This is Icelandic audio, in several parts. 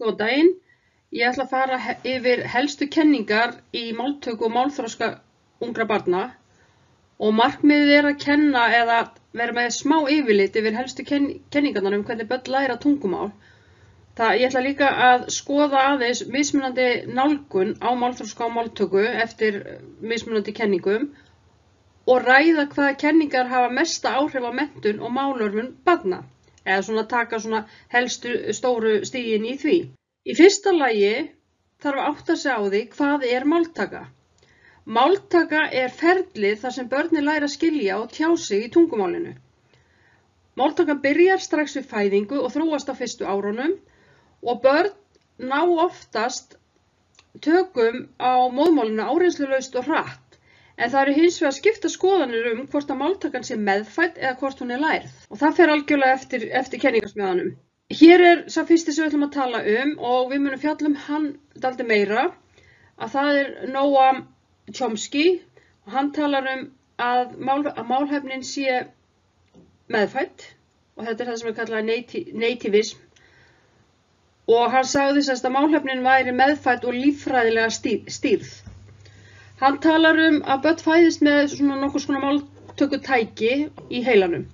Góðan daginn. Ég ætla að fara yfir helstu kenningar í máltöku og málþroska ungra barna og markmiðið er að kenna eða vera með smá yfirlit yfir helstu kenningarnar hvernig börn læra tungumál. Ég ætla líka að skoða aðeins mismunandi nálgun á málþroska og máltöku eftir mismunandi kenningum og ræða hvaða kenningar hafa mesta áhrif á menntun og málörvun barna. Eða taka helstu stóru stigin í því. Í fyrsta lagi þarf að átta sig á því hvað er máltaka. Máltaka er ferlið þar sem börnin læra að skilja og tjá sig í tungumálinu. Máltakan byrjar strax við fæðingu og þróast á fyrstu árunum og börn ná oftast tökum á móðmálinu áreynslulaust og hratt. En það eru hins vegar skipta skoðanir hvort að máltakan sé meðfædd eða hvort hún er lærð. Og það fer algjörlega eftir kenningarsmíðanum. Hér er sá fyrsti sem við ætlum að tala og við munum fjalla hann dálítið meira. Að það er Noam Chomsky og hann talar að málhæfnin sé meðfædd og þetta er það sem við kallaði nativism. Og hann sagði að málhæfnin væri meðfædd og líffræðilega stýrð. Hann talar að börn fæðist með nokkurs konar máltökutæki í heilanum.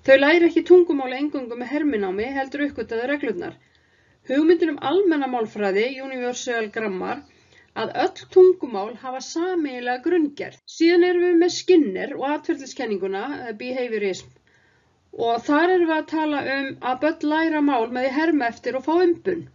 Þau læra ekki tungumáli eingöngu með herminámi heldur uppgötvaðu reglurnar. Hugmyndin almenna málfræði, universal grammar, að öll tungumál hafa sameiginlega grunngerð. Síðan erum við með Skinner og atferliskenninguna, behaviorism. Og þar erum við að tala að börn læra mál með því herma eftir og fá umbun.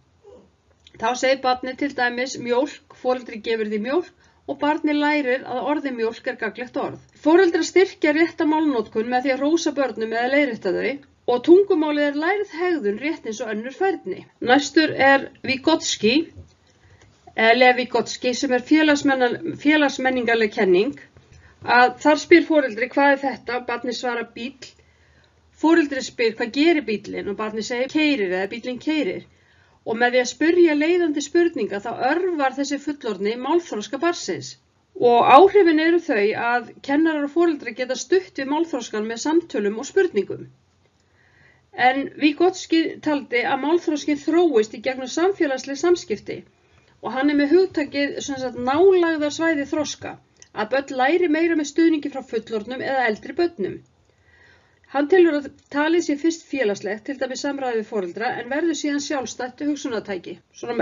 Þá segir barnið til dæmis mjólk, foreldri gefur því mjólk, og barnið lærir að orðið mjólk er gagnlegt orð. Foreldrar styrkja rétta málnotkun með því að hrósa börnum eða leiðrétta þau og tungumálið er lærð hegðun rétt eins og önnur færni. Næstur er Lev Vygotsky sem er félagsmenningarleg kenning. Þar spyr foreldri hvað er þetta, barnið svarar bíll. Foreldri spyr hvað gerir bíllinn og barnið segir keyrir eða bíllinn keyrir. Og með því að spyrja leiðandi spurninga þá örvar þessi fullorðni málþroska barnsins. Og áhrifin eru þau að kennarar og foreldrar geta stutt við málþroskan með samtölum og spurningum. En Vygotsky taldi að málþroskin þróist í gegnum samfélagsleg samskipti og hann með hugtakið nálægðarsvæði þroska, að börn læri meira með stuðningi frá fullorðnum eða eldri börnum. Hann telur að talið sé fyrst félagslegt, til dæmis samræði við foreldra, en verður síðan sjálfstætt hugsunartæki,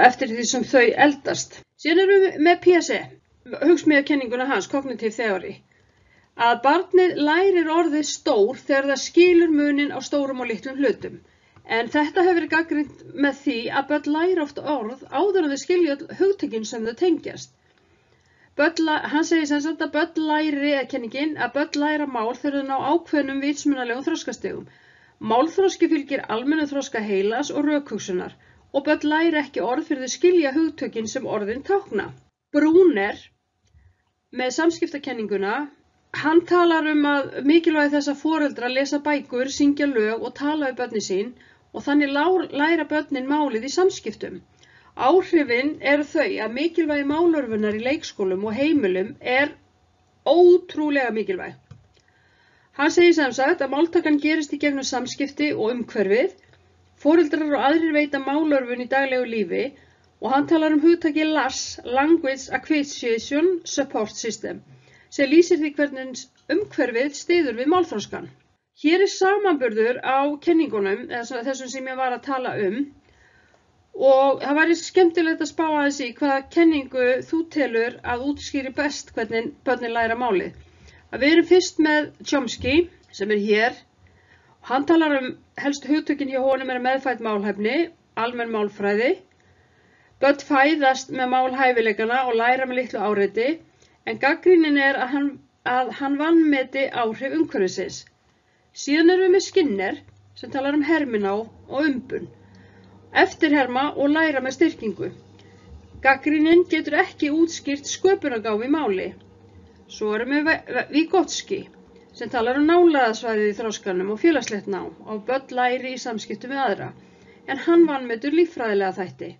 eftir því sem þau eldast. Síðan erum við með PSE, hugsmíðakenninguna hans, cognitive theory, að barnið lærir orðið stór þegar það skilur munin á stórum og litlum hlutum. En þetta hefur verið gagnrýnt með því að börn læra oft orð áður en þau skilja hugtökin sem þau tengjast. Hann segir að börn læri, kenningin, að börn læra mál þegar þau ná ákveðnum vitsmunalegum þroskastigum. Málþroski fylgir almennu þroska heilas og rökhugsunar og börn læri ekki orð fyrir þau skilja hugtökin sem orðin tákna. Brunner, með samskiptakenninguna, hann talar að mikilvægi þess að foreldrar lesa bækur, syngja lög og tala við börnin sín og þannig læra börnin málið í samskiptum. Áhrifin eru þau að mikilvægi málörvunar í leikskólum og heimilum er ótrúlega mikilvæg. Hann segir sem sagt að máltakan gerist í gegnum samskipti og umhverfið, foreldrar og aðrir veita málörvun í daglegu lífi og hann talar hugtakið LAS, Language Acquisition Support System, sem lýsir því hvernig umhverfið styður við málþroskan. Hér er samanburður á kenningunum, eða þessum sem ég var að tala og það væri skemmtilegt að spá aðeins í hvaða kenningu þú telur að útskýri best hvernig börnin læra málið. Við erum fyrst með Chomsky sem er hér. Hann talar helstu hugtökin hjá honum er meðfædd málhæfni, almenn málfræði. Börn fæðast með málhæfileikana og læra með litlu áreiti, en gagnrýnin er að hann vanmeti áhrif umhverfisins. Síðan erum við með Skinner sem talar herminá og umbun. Eftirherma og læra með styrkingu. Gagnrýnin getur ekki útskýrt sköpunargáfu í máli. Svo erum við Vygotsky sem talar nálægðarsvæðið í þroskanum og félagslegt nám og börn læri í samskiptum við aðra, en hann vanmetur líffræðilega þætti.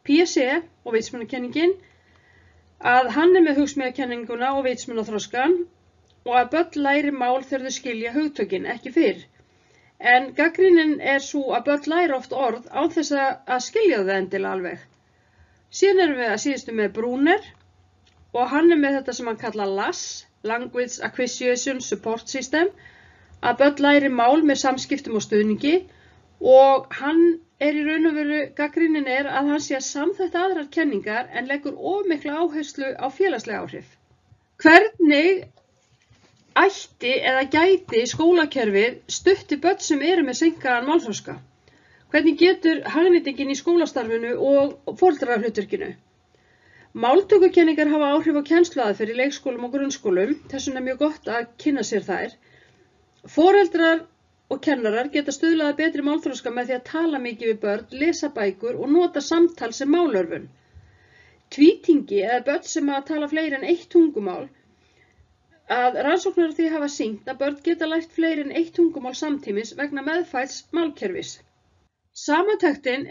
PSE og vitsmunakenningin, að hann með hugsmíðakenninguna og vitsmunaþroskan og að börn læri mál þegar þau skilja hugtökin, ekki fyrr. En gagnrýnin svo að börn læra oft orð án þess að skilja það endilega alveg. Síðan erum við að síðustu með Brunner og hann með þetta sem hann kallar LAS, Language Acquisition Support System, að börn læri mál með samskiptum og stuðningi, og hann í raun og veru, gagnrýnin að hann sé að samþætta aðrar kenningar en leggur of mikla áherslu á félagslega áhrif. Hvernig ætti eða gæti skólakerfið stutti börn sem eru með seinkaðan málþroska? Hvernig getur hagnýtingin í skólastarfinu og foreldrahlutverkinu? Máltökukenningar hafa áhrif á kennsluaðferð í leikskólum og grunnskólum, þess vegna mjög gott að kynna sér þær. Foreldrar og kennarar geta stuðlað að betri málþroska með því að tala mikið við börn, lesa bækur og nota samtal sem málörvun. Tvítyngji eða börn sem að tala fleiri en eitt tungumál, að rannsóknir því hafa sýnt að börn geta lært fleiri en eitt tungumál samtímis vegna meðfædds málkerfis. Samantektin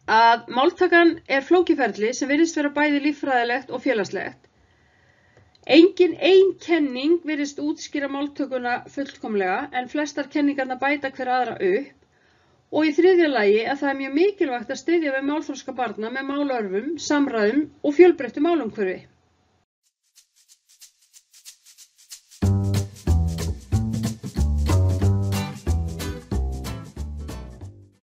að máltakan flókiferli sem virðist vera bæði líffræðilegt og félagslegt. Engin ein kenning virðist útskýra máltökuna fullkomlega en flestar kenningarnar bæta hver aðra upp, og í þriðja lagi að það mjög mikilvægt að styðja við málþroska barna með málörvum, samræðum og fjölbreyttu málumhverfi.